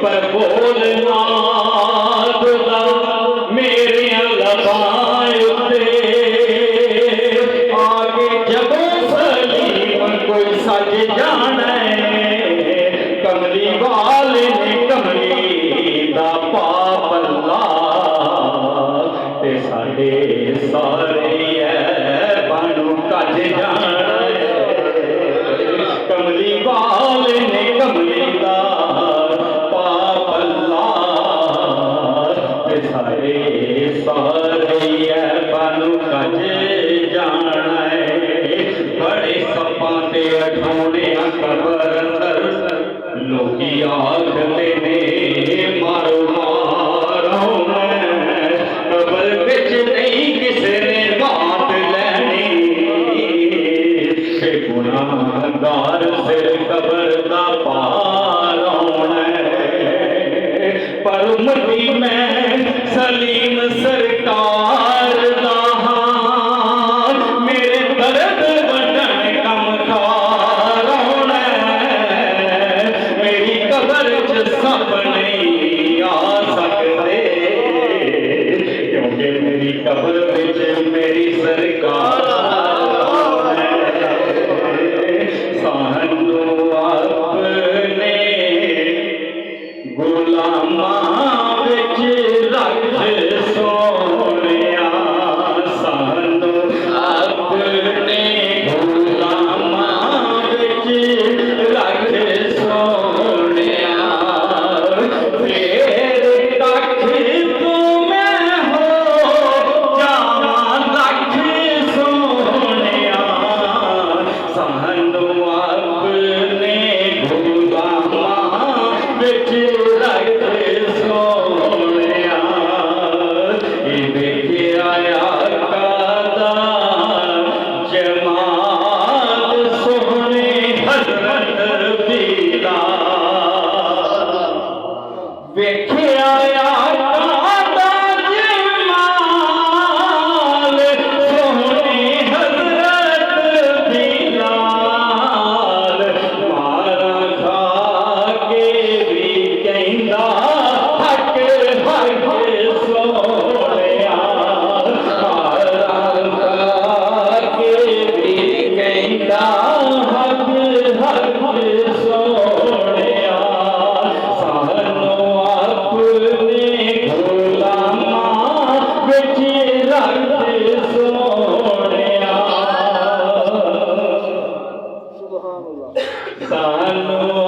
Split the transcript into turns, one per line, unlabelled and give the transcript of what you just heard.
पर बोलना खुदा मेरिया लबां उत्ते आगे जबों सलीम कोई सज जाना कमली वाले ने कमली दा पाप अल्लाह ते साडे सारे बानू कज जाना कमली वाले ने कमली दा पाप अल्लाह ते सारे बानू कज जाना बड़े सपां ते अठाने कबर अंदर लोकी आखदे ने मारो मारो कबर बिच नहीं किसे ने बात लैनी गुनाहगार सिर कबर दा पार आउणा पर उम्मती मैं सलीम सरकार दा हां मेरे दर्द वड्डण कमकार आउणा मेरी कबर च सब नहीं आ सकते क्योंकि मेरी कबर विच मेरी सरकार सानू अपने गुलामां विच रख सोनिया सानू अपने गुलामां विच रख सोनिया फेर कख तू मैं हो जावां लख सोनिया सानू अपने गुलामां विच रख सोनिया वेखिया आका जमाल सोहने हज़रत दीदा वेखिया आका जमाल सोहने हज़रत दीदा मारा खा के भी कहंदा हक हक सोनिया मारा खा के भी कहंदा हक हक सोनिया सानू अपने गुलामां विच रख सोनिया सानू